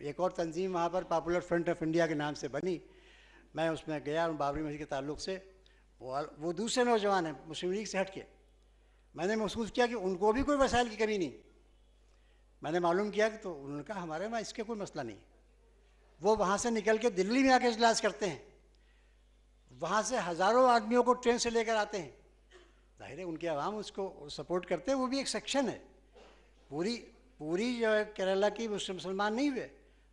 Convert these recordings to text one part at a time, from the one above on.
एक और तंजीम वहाँ पर पॉपुलर फ्रंट ऑफ इंडिया के नाम से बनी। मैं उसमें गया बाबरी मस्जिद के ताल्लुक़ से। वो दूसरे नौजवान हैं मुस्लिम लीग से हट के। मैंने महसूस किया कि उनको भी कोई वसाइल की कमी नहीं। मैंने मालूम किया कि तो उन्होंने कहा हमारे वहाँ इसके कोई मसला नहीं। वो वहाँ से निकल के दिल्ली में आके इजलास करते हैं, वहाँ से हज़ारों आदमियों को ट्रेन से लेकर आते हैं। जाहिर है उनके अवाम उसको सपोर्ट करते हैं, वो भी एक सेक्शन है। पूरी जो है केरला की मुसलमान नहीं हुए,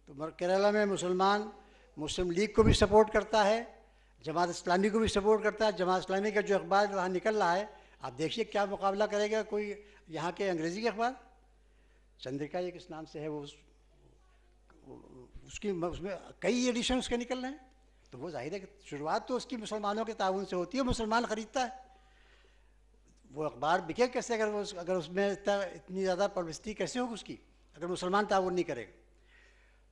तो केरला में मुसलमान मुस्लिम लीग को भी सपोर्ट करता है, जमात इस्लामी को भी सपोर्ट करता है। जमात इस्लामी का जो अखबार वहाँ निकल रहा है, आप देखिए क्या मुकाबला करेगा कोई यहाँ के अंग्रेज़ी के अखबार। चंद्रिका ये किस नाम से है, वो उसमें कई एडिशन उसके निकल रहे हैं। तो वो जाहिर है कि शुरुआत तो उसकी मुसलमानों के ताउन से होती है, मुसलमान ख़रीदता है। वो अखबार बिके कैसे अगर उसमें इतनी ज़्यादा पब्लिसिटी कैसे होगी उसकी, अगर मुसलमान ताउन नहीं करेगा।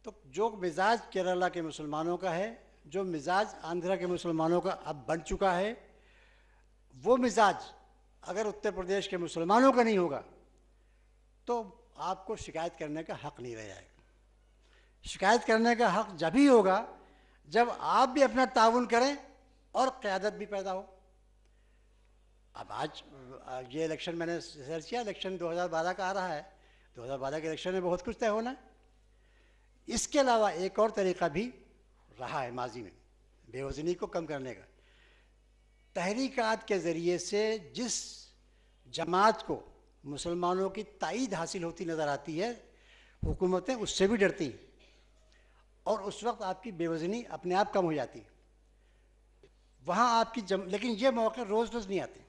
तो जो मिजाज केरला के मुसलमानों का है, जो मिजाज आंध्रा के मुसलमानों का अब बन चुका है, वो मिजाज अगर उत्तर प्रदेश के मुसलमानों का नहीं होगा तो आपको शिकायत करने का हक़ नहीं रह जाएगा। शिकायत करने का हक़ जब ही होगा जब आप भी अपना ताउन करें और क़यादत भी पैदा हो। अब आज ये इलेक्शन मैंने रिसर्च किया, इलेक्शन 2012 का आ रहा है। 2012 के इलेक्शन में बहुत कुछ तय होना है। इसके अलावा एक और तरीक़ा भी रहा है माजी में बेवज़नी को कम करने का। तहरीकात के ज़रिए से जिस जमात को मुसलमानों की ताईद हासिल होती नज़र आती है, हुकूमतें उससे भी डरती हैं और उस वक्त आपकी बेवज़नी अपने आप कम हो जाती है। वहाँ आपकी लेकिन ये मौके रोज़ रोज़ नहीं आते।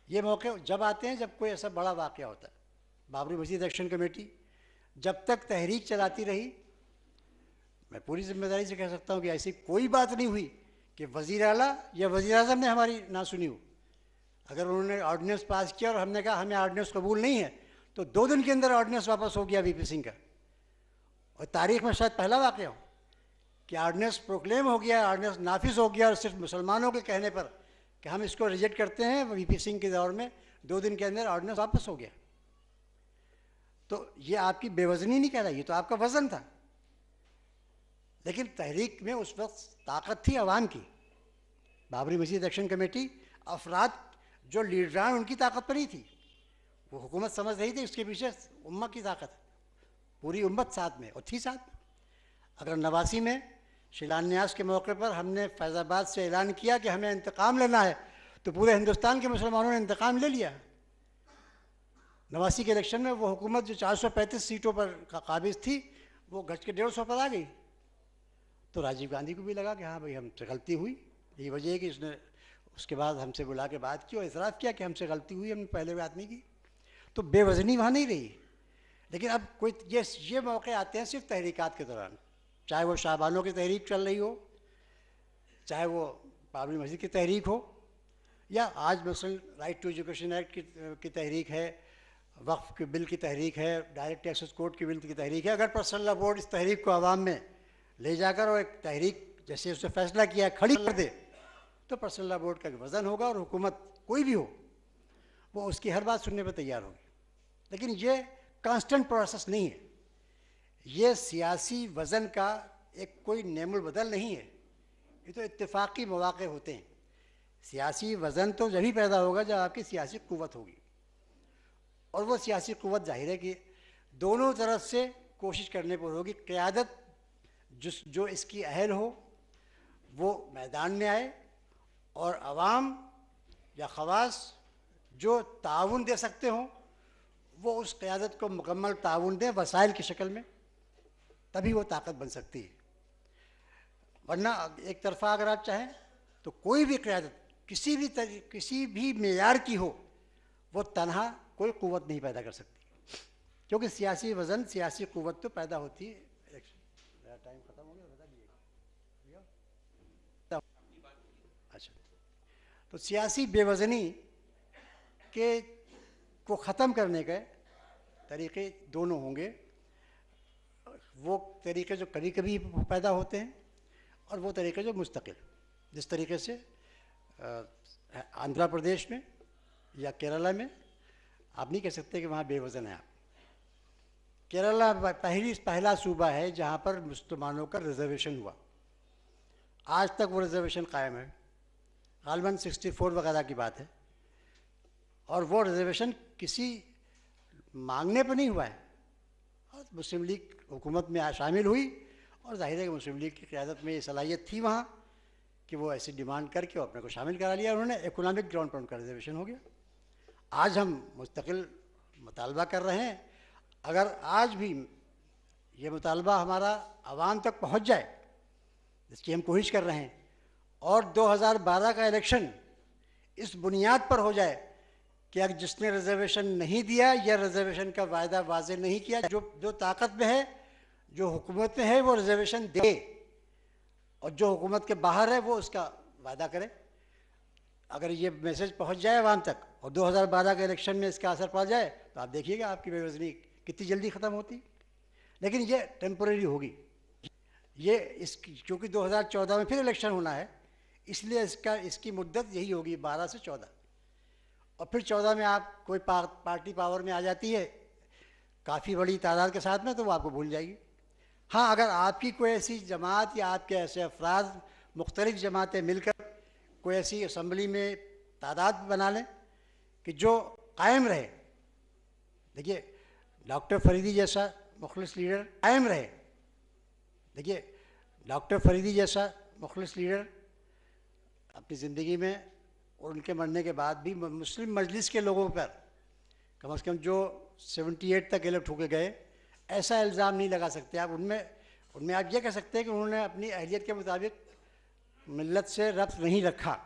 ये मौके जब आते हैं जब कोई ऐसा बड़ा वाक़या होता है। बाबरी मस्जिद एक्शन कमेटी जब तक तहरीक चलाती रही, मैं पूरी ज़िम्मेदारी से कह सकता हूँ कि ऐसी कोई बात नहीं हुई कि वज़ीर आला या वज़ीर आज़म ने हमारी ना सुनी हो। अगर उन्होंने ऑर्डिनेंस पास किया और हमने कहा हमें ऑर्डिनेंस कबूल नहीं है, तो 2 दिन के अंदर ऑर्डिनेंस वापस हो गया वीपी सिंह का। और तारीख़ में शायद पहला वाक़या हो कि ऑर्डिनेंस प्रोक्लेम हो गया, ऑर्डिनेंस नाफिज हो गया और सिर्फ मुसलमानों के कहने पर कि हम इसको रिजेक्ट करते हैं, वीपी सिंह के दौर में 2 दिन के अंदर ऑर्डिनेंस वापस हो गया। तो ये आपकी बेवज़नी नहीं कहलाई, ये तो आपका वज़न था। लेकिन तहरीक में उस वक्त ताकत थी अवाम की। बाबरी मस्जिद एक्शन कमेटी अफराद जो लीडरान उनकी ताकत पर ही थी, वो हुकूमत समझ रही थी उसके पीछे उम्मा की ताकत, पूरी उम्मत साथ में और थी साथ में। अगर 89 में शिलान्यास के मौके पर हमने फैज़ाबाद से ऐलान किया कि हमें इंतकाम लेना है, तो पूरे हिंदुस्तान के मुसलमानों ने इंतकाम ले लिया। 89 के इलेक्शन में वो हुकूमत जो 435 सीटों पर काबिज थी, वो घट के 150 पर आ गई। तो राजीव गांधी को भी लगा कि हाँ भाई हमसे गलती हुई। यही वजह है कि उसने उसके बाद हमसे बुला के बात की और इतराफ़ किया कि हमसे गलती हुई, हमने पहले बात नहीं की। तो बेवज़नी वहाँ नहीं रही। लेकिन अब कोई ये मौके आते हैं सिर्फ तहरीकात के दौरान, चाहे वो शाहबानों की तहरीक चल रही हो, चाहे वो बाबरी मस्जिद की तहरीक हो, या आज मसलन राइट टू एजुकेशन एक्ट की तहरीक है, वक्फ के बिल की तहरीक है, डायरेक्ट एक्सेस कोड के बिल की तहरीक है। अगर पर्सनल लॉ बोर्ड इस तहरीक को आवाम में ले जाकर और एक तहरीक जैसे उसने फैसला किया खड़ी कर दे, तो पर्सनल लॉ बोर्ड का वज़न होगा और हुकूमत कोई भी हो वो उसकी हर बात सुनने पर तैयार होगी। लेकिन ये कांस्टेंट प्रोसेस नहीं है, ये सियासी वज़न का एक कोई नेमुल बदल नहीं है, ये तो इत्तेफाकी मौक़े होते हैं। सियासी वज़न तो जब ही पैदा होगा जब आपकी सियासी क़ुव्वत होगी, और वो सियासी क़ुव्वत ज़ाहिर है कि दोनों तरफ से कोशिश करने पर होगी। क़यादत जो इसकी अहल हो वो मैदान में आए, और अवाम या ख़वास जो ताउन दे सकते हों वो उस क़यादत को मुकम्मल ताउन दें वसाइल की शक्ल में, तभी वो ताकत बन सकती है। वरना एक तरफ़ा अगर आप चाहें तो कोई भी क़यादत किसी भी मेयार की हो, वो तनहा कोई क़ुव्वत नहीं पैदा कर सकती, क्योंकि सियासी वज़न सियासी क़ुव्वत तो पैदा होती है। टाइम ख़त्म हो गया, बता दीजिएगा। अच्छा, तो सियासी बेवज़नी को ख़त्म करने के तरीक़े दोनों होंगे। वो तरीक़े जो कभी कभी पैदा होते हैं और वो तरीक़े जो मुस्तक़िल, जिस तरीक़े से आंध्र प्रदेश में या केरला में आप नहीं कह सकते कि वहाँ बेवज़न है आप। केरला पहला सूबा है जहाँ पर मुसलमानों का रिजर्वेशन हुआ। आज तक वो रिजर्वेशन कायम है, गालबन 64 वगैरह की बात है, और वो रिजर्वेशन किसी मांगने पर नहीं हुआ है। और मुस्लिम लीग हुकूमत में शामिल हुई और जाहिर है कि मुस्लिम लीग की क़यादत में ये सलाहियत थी वहाँ कि वो ऐसी डिमांड करके अपने को शामिल करा लिया। उन्होंने इकोनॉमिक ग्राउंड पर उनका रिजर्वेशन हो गया। आज हम मुस्तकिल मुतालबा कर रहे हैं। अगर आज भी ये मुतालबा हमारा आवाम तक पहुँच जाए, जिसकी हम कोशिश कर रहे हैं, और 2012 का इलेक्शन इस बुनियाद पर हो जाए कि अगर जिसने रिजर्वेशन नहीं दिया या रिजर्वेशन का वायदा वाज़ेह नहीं किया, जो ताकत में है, जो हुकूमत में है, वो रिजर्वेशन दे, और जो हुकूमत के बाहर है वो उसका वायदा करे। अगर ये मैसेज पहुंच जाए आवाम तक और 2012 के इलेक्शन में इसका असर पड़ जाए तो आप देखिएगा आपकी बेवजनी कितनी जल्दी ख़त्म होती। लेकिन ये टेम्पोरेरी होगी। ये क्योंकि 2014 में फिर इलेक्शन होना है, इसलिए इसकी मुद्दत यही होगी 12 से 14, और फिर 14 में आप कोई पार्टी पावर में आ जाती है काफ़ी बड़ी तादाद के साथ में, तो वो आपको भूल जाएगी। हाँ, अगर आपकी कोई ऐसी जमात या आपके ऐसे अफराद, मुख्तलिफ जमातें मिलकर कोई ऐसी असम्बली में तादाद बना लें कि जो कायम रहे। देखिए, डॉक्टर फरीदी जैसा मुखलिस लीडर कायम रहे। देखिए, डॉक्टर फरीदी जैसा मुखलिस लीडर अपनी ज़िंदगी में और उनके मरने के बाद भी मुस्लिम मजलिस के लोगों पर कम से कम जो 78 तक इलेक्ट होके गए, ऐसा इल्ज़ाम नहीं लगा सकते आप उनमें आप ये कह सकते हैं कि उन्होंने अपनी अहलियत के मुताबिक मिल्लत से रब्त नहीं रखा,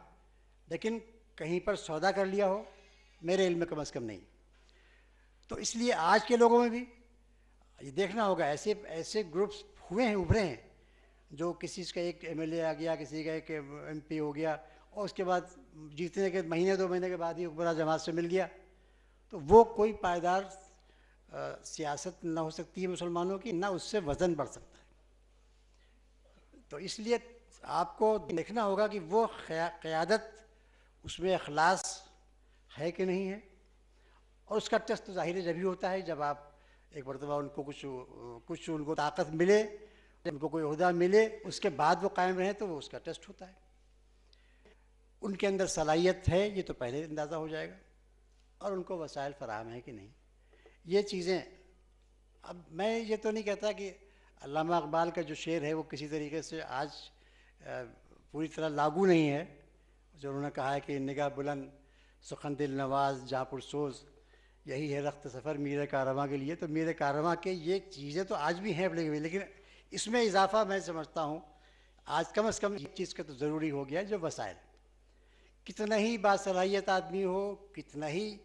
लेकिन कहीं पर सौदा कर लिया हो, मेरे इल्म में कम से कम नहीं। तो इसलिए आज के लोगों में भी ये देखना होगा, ऐसे ग्रुप्स हुए हैं, उभरे हैं, जो किसी का एक MLA आ गया, किसी का एक MP हो गया, और उसके बाद जीतने के महीने 2 महीने के बाद ही हुक्मरान जमात से मिल गया, तो वो कोई पायदार सियासत ना हो सकती है मुसलमानों की, ना उससे वज़न बढ़ सकता है। तो इसलिए आपको देखना होगा कि वो क़यादत, उसमें अखलास है कि नहीं है, और उसका टेस्ट तो ज़ाहिर जब ही होता है जब आप एक मरतबा उनको कुछ उनको ताकत मिले, उनको कोई ओहदा मिले, उसके बाद वो कायम रहें, तो वो उसका टेस्ट होता है। उनके अंदर सलाहियत है ये तो पहले अंदाज़ा हो जाएगा, और उनको वसाइल फराहम है कि नहीं। ये चीज़ें, अब मैं ये तो नहीं कहता कि अल्लामा इकबाल का जो शेर है वो किसी तरीके से आज पूरी तरह लागू नहीं है, जो उन्होंने कहा है कि निगाह बुलंद सुखन दिल नवाज जापुर सोज, यही है रख्त सफ़र मीर कारवां के लिए। तो मीर कारवां के ये चीज़ें तो आज भी हैं अपने, लेकिन इसमें इजाफा मैं समझता हूँ आज कम से कम ये चीज़ का तो ज़रूरी हो गया, जो वसाइल, कितना ही बासलाहियत आदमी हो, कितना ही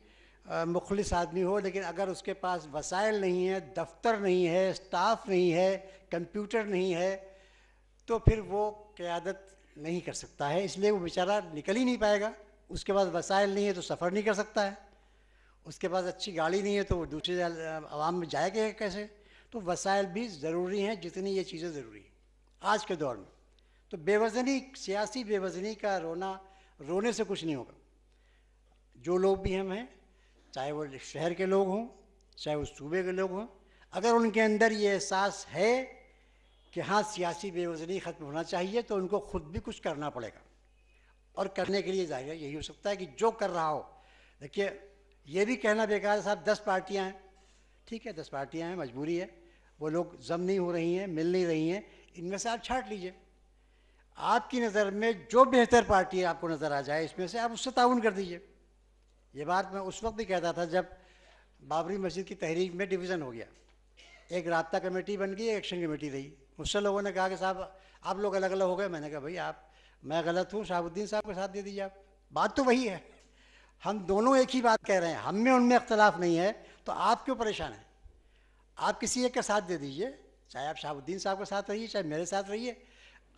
मुखलिस आदमी हो, लेकिन अगर उसके पास वसाइल नहीं है, दफ्तर नहीं है, स्टाफ नहीं है, कंप्यूटर नहीं है, तो फिर वो क़यादत नहीं कर सकता है। इसलिए वो बेचारा निकल ही नहीं पाएगा। उसके पास वसाइल नहीं है तो सफ़र नहीं कर सकता है, उसके पास अच्छी गाड़ी नहीं है तो वो दूसरे आवाम में जाएगा कैसे। तो वसाइल भी ज़रूरी हैं जितनी ये चीज़ें ज़रूरी हैं आज के दौर में। तो बेवज़नी, सियासी बेवज़नी का रोने से कुछ नहीं होगा। जो लोग भी हम हैं, चाहे वो शहर के लोग हों, चाहे वो सूबे के लोग हों, अगर उनके अंदर ये एहसास है कि हाँ सियासी बेवज़नी ख़त्म होना चाहिए, तो उनको ख़ुद भी कुछ करना पड़ेगा। और करने के लिए ज़ाहिर यही हो सकता है कि जो कर रहा हो, देखिए ये भी कहना बेकार है साहब 10 पार्टियाँ हैं, ठीक है 10 पार्टियाँ हैं, मजबूरी है, वो लोग जम नहीं हो रही हैं, मिल नहीं रही हैं, इनमें से आप छांट लीजिए। आपकी नज़र में जो बेहतर पार्टी आपको नज़र आ जाए, इसमें से आप उससे ताउन कर दीजिए। ये बात मैं उस वक्त भी कहता था जब बाबरी मस्जिद की तहरीक में डिवीज़न हो गया, एक राब्ता कमेटी बन गई, एक एक्शन कमेटी रही। मुझसे लोगों ने कहा कि साहब आप लोग अलग अलग हो गए। मैंने कहा भाई मैं गलत हूँ, शहाबुद्दीन साहब का साथ दे दीजिए आप। बात तो वही है, हम दोनों एक ही बात कह रहे हैं, हम में उनमें इख्तलाफ नहीं है, तो आप क्यों परेशान हैं? आप किसी एक का साथ दे दीजिए, चाहे आप शहाबुद्दीन साहब के साथ रहिए, चाहे मेरे साथ रहिए,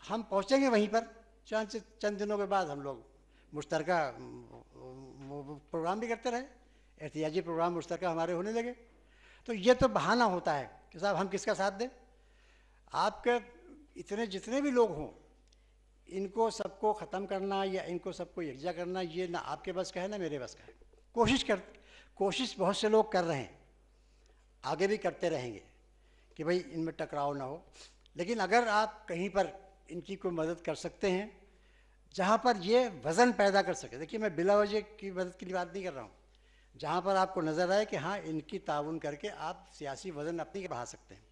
हम पहुँचेंगे वहीं पर। चंद दिनों के बाद हम लोग मुश्तरका प्रोग्राम भी करते रहे, एहतियाजी प्रोग्राम मुश्तरका हमारे होने लगे। तो ये तो बहाना होता है कि साहब हम किसका साथ दें। आपके इतने जितने भी लोग हों, इनको सबको ख़त्म करना या इनको सबको यकजा करना, ये ना आपके बस का है ना मेरे बस का है। कोशिश बहुत से लोग कर रहे हैं। आगे भी करते रहेंगे कि भाई इनमें टकराव ना हो। लेकिन अगर आप कहीं पर इनकी कोई मदद कर सकते हैं जहाँ पर ये वज़न पैदा कर सके, देखिए मैं बिला वजह की मदद की बात नहीं कर रहा हूँ, जहाँ पर आपको नज़र आए कि हाँ इनकी ताउन करके आप सियासी वज़न अपनी बढ़ा सकते हैं,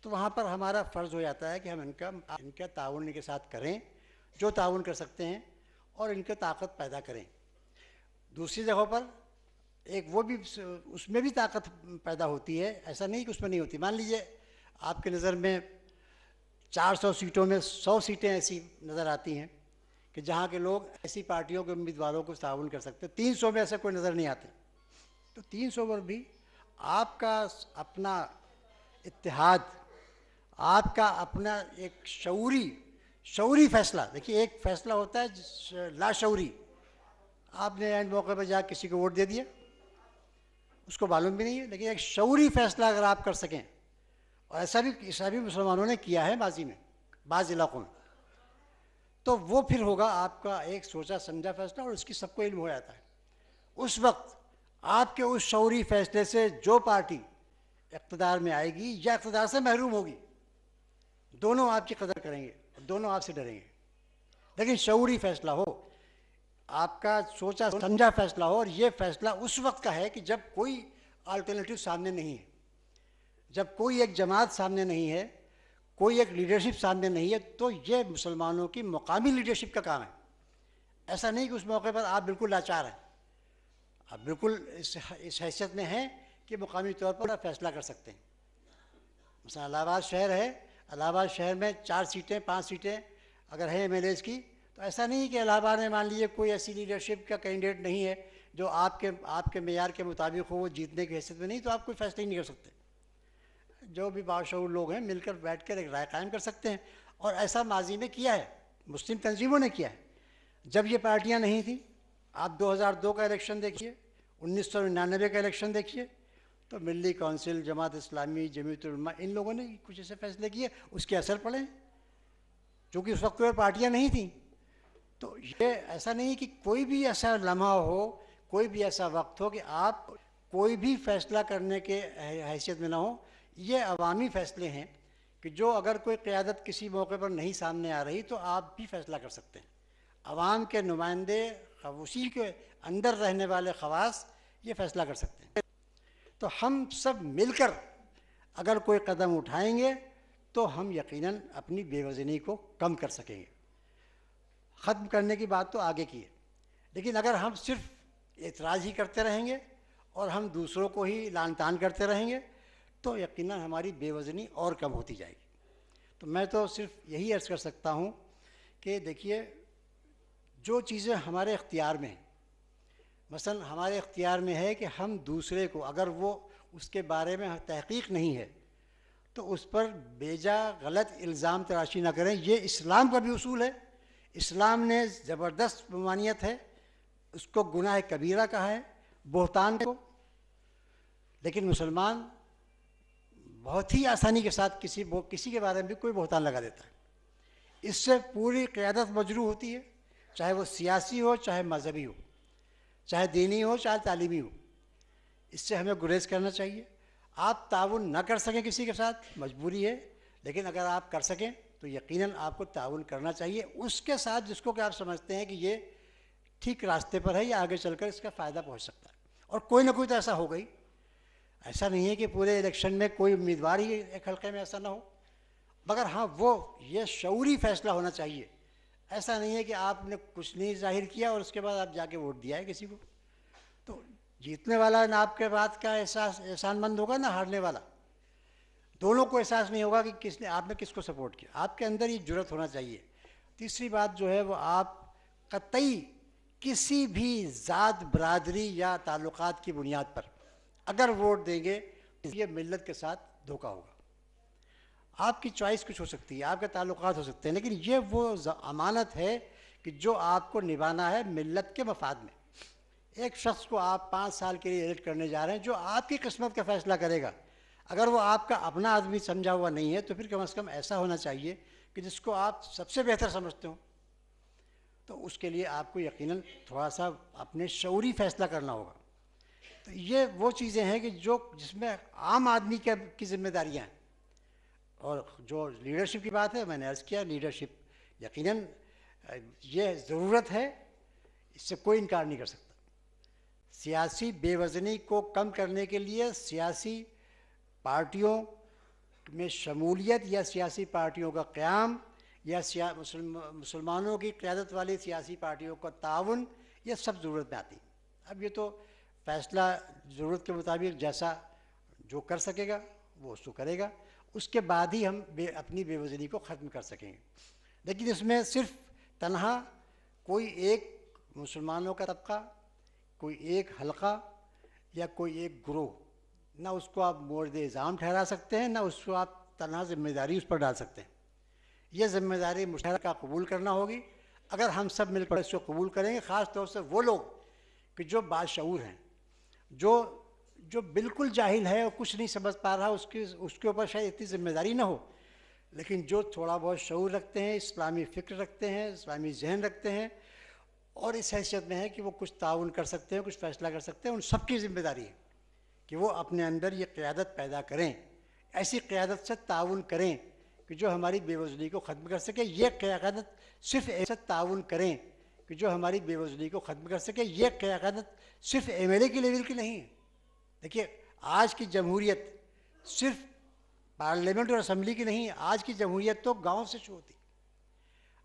तो वहाँ पर हमारा फ़र्ज़ हो जाता है कि हम इनका ताउन इनके साथ करें जो ताउन कर सकते हैं और इनके ताकत पैदा करें। दूसरी जगहों पर एक वो भी, उसमें भी ताकत पैदा होती है, ऐसा नहीं कि उसमें नहीं होती। मान लीजिए आपके नज़र में 400 सीटों में 100 सीटें ऐसी नज़र आती हैं कि जहाँ के लोग ऐसी पार्टियों के उम्मीदवारों को ताउन कर सकते हैं, 300 में ऐसे कोई नज़र नहीं आते, तो 300 पर भी आपका अपना इत्तेहाद, आपका अपना एक शऊरी फैसला, देखिए एक फैसला होता है लाशऊरी, आपने एंड मौके पर जाकर किसी को वोट दे दिया, उसको मालूम भी नहीं है, लेकिन एक शऊरी फैसला अगर आप कर सकें, और ऐसा भी मुसलमानों ने किया है माजी में बाज़ इलाक़ों में, तो वो फिर होगा आपका एक सोचा समझा फैसला और उसकी सबको इल्म हो जाता है। उस वक्त आपके उस शऊरी फैसले से जो पार्टी इक़्तिदार में आएगी या इक़्तिदार से महरूम होगी, दोनों आपकी कदर करेंगे, दोनों आपसे डरेंगे। लेकिन शऊरी फैसला हो, आपका सोचा समझा फैसला हो, और ये फैसला उस वक्त का है कि जब कोई अल्टरनेटिव सामने नहीं है, जब कोई एक जमात सामने नहीं है, कोई एक लीडरशिप सामने नहीं है, तो ये मुसलमानों की मकामी लीडरशिप का काम है। ऐसा नहीं कि उस मौके पर आप बिल्कुल लाचार हैं, आप बिल्कुल इस हैसियत में हैं कि मुकामी तौर पर फैसला कर सकते हैं। मसलन इलाहाबाद शहर है, इलाहाबाद शहर में 4 सीटें 5 सीटें अगर हैं MLAs की, तो ऐसा नहीं कि इलाहाबाद में मान लीजिए कोई ऐसी लीडरशिप का कैंडिडेट नहीं है जो आपके मेयार के मुताबिक हो, वो जीतने की हैसियत में नहीं, तो आप कोई फैसला ही नहीं कर सकते। जो भी बाशऊर लोग हैं मिलकर बैठकर एक राय कायम कर सकते हैं, और ऐसा माजी में किया है, मुस्लिम तंजीमों ने किया है। जब ये पार्टियां नहीं थी, आप 2002 का इलेक्शन देखिए, 1999 का इलेक्शन देखिए, तो मिली काउंसिल, जमात इस्लामी, जमीयत उलमा, इन लोगों ने कुछ ऐसे फैसले किए, उसके असर पड़े, क्योंकि उस वक्त पार्टियाँ नहीं थी। तो ये ऐसा नहीं कि कोई भी ऐसा लम्हा हो, कोई भी ऐसा वक्त हो कि आप कोई भी फैसला करने के हैसियत में ना हो। ये अवामी फ़ैसले हैं कि जो अगर कोई क़यादत किसी मौके पर नहीं सामने आ रही तो आप भी फ़ैसला कर सकते हैं। अवाम के नुमाइंदे, उसी के अंदर रहने वाले ख़वास ये फ़ैसला कर सकते हैं। तो हम सब मिलकर अगर कोई कदम उठाएंगे तो हम यकीनन अपनी बेवज़नी को कम कर सकेंगे। ख़त्म करने की बात तो आगे की है, लेकिन अगर हम सिर्फ एतराज़ ही करते रहेंगे और हम दूसरों को ही लान तान करते रहेंगे तो यकीनन हमारी बेवज़नी और कम होती जाएगी। तो मैं तो सिर्फ यही अर्ज़ कर सकता हूँ कि देखिए, जो चीज़ें हमारे इख्तियार में हैं, मसलन हमारे इख्तियार में है कि हम दूसरे को, अगर वो उसके बारे में तहक़ीक़ नहीं है तो उस पर बेजा गलत इल्ज़ाम तराशी ना करें। ये इस्लाम का भी उसूल है। इस्लाम ने ज़बरदस्त ममानियत है, उसको गुनाह कबीरा कहा है, बोहतान को। लेकिन मुसलमान बहुत ही आसानी के साथ किसी के बारे में भी कोई बोहतान लगा देता है। इससे पूरी क़यादत मजरूह होती है, चाहे वो सियासी हो, चाहे मजहबी हो, चाहे दीनी हो, चाहे तालीमी हो। इससे हमें गुरेज करना चाहिए। आप ताउन ना कर सकें किसी के साथ, मजबूरी है, लेकिन अगर आप कर सकें तो यकीनन आपको ताउन करना चाहिए उसके साथ जिसको कि आप समझते हैं कि ये ठीक रास्ते पर है, या आगे चलकर इसका फ़ायदा पहुंच सकता है। और कोई ना कोई तो ऐसा होगा ही। ऐसा नहीं है कि पूरे इलेक्शन में कोई उम्मीदवार ही एक हल्के में ऐसा ना हो, मगर हाँ वो ये शऊरी फ़ैसला होना चाहिए। ऐसा नहीं है कि आपने कुछ नहीं जाहिर किया और उसके बाद आप जाके वोट दिया है किसी को, तो जीतने वाला ना आपके बात का एहसानमंद होगा ना हारने वाला। दोनों को एहसास नहीं होगा कि आपने किसको सपोर्ट किया। आपके अंदर ये जुर्रत होना चाहिए। तीसरी बात जो है वो आप कतई किसी भी ज़ात, बरादरी या ताल्लुकात की बुनियाद पर अगर वोट देंगे तो ये मिल्लत के साथ धोखा होगा। आपकी चॉइस कुछ हो सकती है, आपके ताल्लुकात हो सकते हैं, लेकिन ये वो अमानत है कि जो आपको निभाना है मिल्लत के मफाद में। एक शख्स को आप 5 साल के लिए इलेक्ट करने जा रहे हैं जो आपकी किस्मत का फ़ैसला करेगा। अगर वो आपका अपना आदमी समझा हुआ नहीं है तो फिर कम से कम ऐसा होना चाहिए कि जिसको आप सबसे बेहतर समझते हो। तो उसके लिए आपको यकीनन थोड़ा सा अपने शऊरी फ़ैसला करना होगा। तो ये वो चीज़ें हैं कि जो जिसमें आम आदमी की जिम्मेदारियाँ हैं। और जो लीडरशिप की बात है, मैंने अर्ज़ किया, लीडरशिप यकीनन ये ज़रूरत है, इससे कोई इनकार नहीं कर सकता। सियासी बेवज़नी को कम करने के लिए सियासी पार्टियों में शमूलियत या सियासी पार्टियों का क़याम या मुसलमानों की क़यादत वाली सियासी पार्टियों का ताउन, ये सब ज़रूरत में आती है। अब ये तो फ़ैसला ज़रूरत के मुताबिक जैसा जो कर सकेगा वो उसको करेगा, उसके बाद ही हम अपनी बेवज़नी को ख़त्म कर सकेंगे। लेकिन इसमें सिर्फ तन्हा कोई एक मुसलमानों का तबका, कोई एक हलका या कोई एक ग्रोह, ना उसको आप मोर्द इल्ज़ाम ठहरा सकते हैं, ना उसको आप तन्हा ज़िम्मेदारी उस पर डाल सकते हैं। ये ज़िम्मेदारी मुश्तरका कबूल करना होगी। अगर हम सब मिलकर इसको कबूल करेंगे, ख़ास तौर से वो लोग कि जो बाशऊर हैं, जो बिल्कुल जाहिल है और कुछ नहीं समझ पा रहा, उसके ऊपर शायद इतनी ज़िम्मेदारी ना हो, लेकिन जो थोड़ा बहुत शऊर रखते हैं, इस्लामी फ़िक्र रखते हैं, इस्लामी जहन रखते हैं और इस हैसियत में है कि वो कुछ ताउन कर सकते हैं, कुछ फ़ैसला कर सकते हैं, उन सब की ज़िम्मेदारी है कि वो अपने अंदर ये क़यादत पैदा करें, ऐसी क़यादत से ताउन करें कि जो हमारी बेवज़नी को ख़त्म कर सके। ये क़यादत सिर्फ़ ऐसा ताउन करें कि जो हमारी बेवज़नी को ख़त्म कर सके। ये क़यादत सिर्फ़ MLA की लेवल की नहीं है। देखिए, आज की जमहूरियत सिर्फ पार्लियामेंट और असम्बली की नहीं है। आज की जमहूरियत तो गांव से शुरू होती है।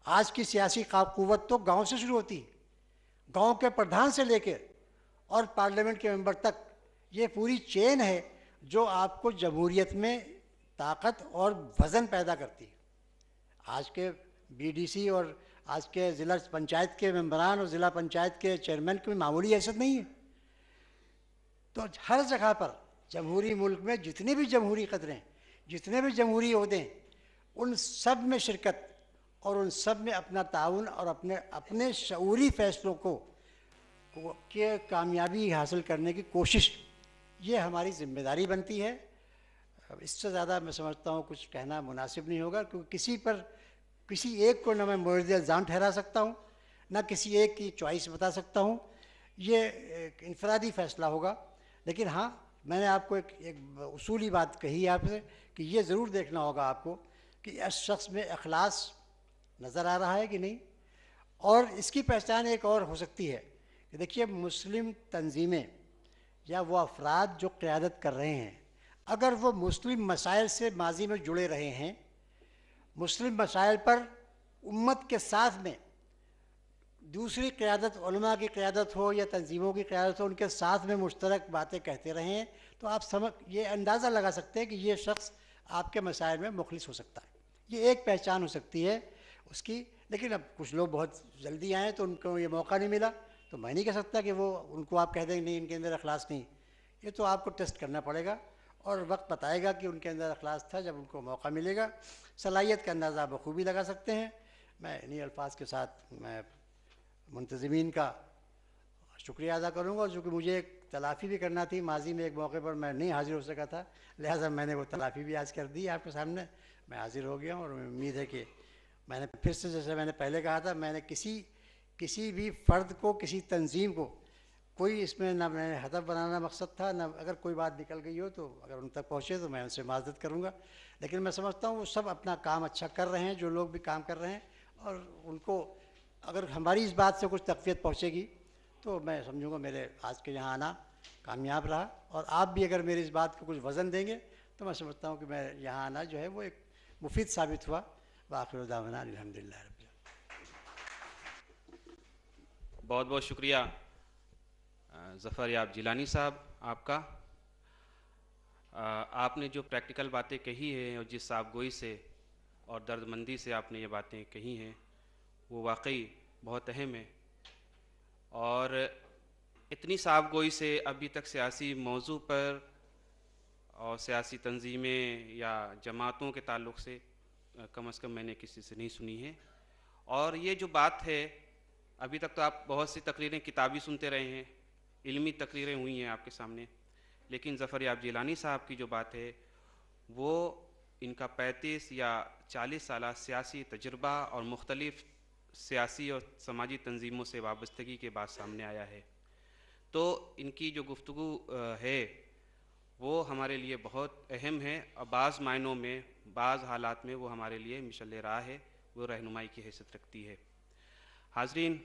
आज की सियासी क़ुव्वत तो गांव से शुरू होती है। गांव के प्रधान से लेकर और पार्लियामेंट के मेंबर तक ये पूरी चेन है जो आपको जमहूरियत में ताकत और वज़न पैदा करती है। आज के BDC और आज के ज़िला पंचायत के मेंबरान और ज़िला पंचायत के चेयरमैन की मामूली हैसियत नहीं है। तो हर जगह पर जमहूरी मुल्क में जितनी भी जमहूरी कदरें, जितने भी जमहूरी ओहदे, उन सब में शिरकत और उन सब में अपना ताउन और अपने शऊरी फ़ैसलों को के कामयाबी हासिल करने की कोशिश, ये हमारी ज़िम्मेदारी बनती है। इससे ज़्यादा मैं समझता हूँ कुछ कहना मुनासिब नहीं होगा, क्योंकि किसी एक को न मैं मोर्द इल्ज़ाम ठहरा सकता हूँ, न किसी एक की चॉइस बता सकता हूँ। ये एक इनफरादी फ़ैसला होगा। लेकिन हाँ, मैंने आपको एक उसूली बात कही है आपसे कि ये ज़रूर देखना होगा आपको कि इस शख्स में इखलास नज़र आ रहा है कि नहीं। और इसकी पहचान एक और हो सकती है कि देखिए, मुस्लिम तंजीमें या वो अफराद जो क़यादत कर रहे हैं, अगर वो मुस्लिम मसाइल से माजी में जुड़े रहे हैं, मुस्लिम मसाइल पर उम्मत के साथ में दूसरी क़यादत, उलमा की क़यादत हो या तंजीमों की क़यादत हो, उनके साथ में मुश्तरक बातें कहते रहे हैं, तो आप ये अंदाज़ा लगा सकते हैं कि ये शख्स आपके मसाइल में मुखलिस हो सकता है। ये एक पहचान हो सकती है उसकी। लेकिन अब कुछ लोग बहुत जल्दी आए तो उनको ये मौका नहीं मिला, तो मैं नहीं कह सकता कि वो उनको आप कह दें नहीं, इनके अंदर अखलास नहीं। ये तो आपको टेस्ट करना पड़ेगा और वक्त बताएगा कि उनके अंदर अखलास था। जब उनको मौका मिलेगा, सलाहियत का अंदाज़ा बखूबी लगा सकते हैं। मैं इन्हीं अल्फाज के साथ मैं मुंतज़मीन का शुक्रिया अदा करूँगा। चूँकि मुझे एक तलाफ़ी भी करना थी, माजी में एक मौके पर मैं नहीं हाज़िर हो सका था, लिहाजा मैंने वो तलाफ़ी भी आज कर दी आपके सामने। मैं हाज़िर हो गया हूँ और उम्मीद है कि मैंने फिर से, जैसे मैंने पहले कहा था, मैंने किसी भी फ़र्द को, किसी तंजीम को, कोई इसमें ना मैंने हदफ बनाना मकसद था, ना अगर कोई बात निकल गई हो तो अगर उन तक पहुँचे तो मैं उनसे माज़रत करूँगा। लेकिन मैं समझता हूँ वो सब अपना काम अच्छा कर रहे हैं, जो लोग भी काम कर रहे हैं, और उनको अगर हमारी इस बात से कुछ तक़वियत पहुँचेगी तो मैं समझूँगा मेरे आज के यहाँ आना कामयाब रहा। और आप भी अगर मेरी इस बात को कुछ वज़न देंगे तो मैं समझता हूँ कि मैं यहाँ आना जो है वो एक मुफीद साबित हुआ। वाखिर दावाना अल्हम्दुलिल्लाह रब्बिल आलमीन। बहुत बहुत शुक्रिया ज़फ़र याब जिलानी साहब आपका। आपने जो प्रैक्टिकल बातें कही हैं और जिस साफ़गोई से और दर्दमंदी से आपने ये बातें कही हैं, वो वाकई बहुत अहम है। और इतनी साफ़गोई से अभी तक सियासी मौजू पर और सियासी तंजीमें या जमातों के ताल्लुक़ से कम से कम मैंने किसी से नहीं सुनी है। और ये जो बात है, अभी तक तो आप बहुत सी तकरीरें किताबी सुनते रहे हैं, इल्मी तकरीरें हुई हैं आपके सामने, लेकिन ज़फ़र याब जिलानी साहब की जो बात है वो इनका 35 या 40 साल सियासी तजुर्बा और मुख्तलिफ़ सियासी और समाजी तंजीमों से वाबस्तगी के बाद सामने आया है। तो इनकी जो गुफ्तगू है वो हमारे लिए बहुत अहम है और बाज़ मायनों में, बाज़ हालात में वो हमारे लिए मिशल राह है, वो रहनुमाई की हैसियत रखती है। हाज़रीन,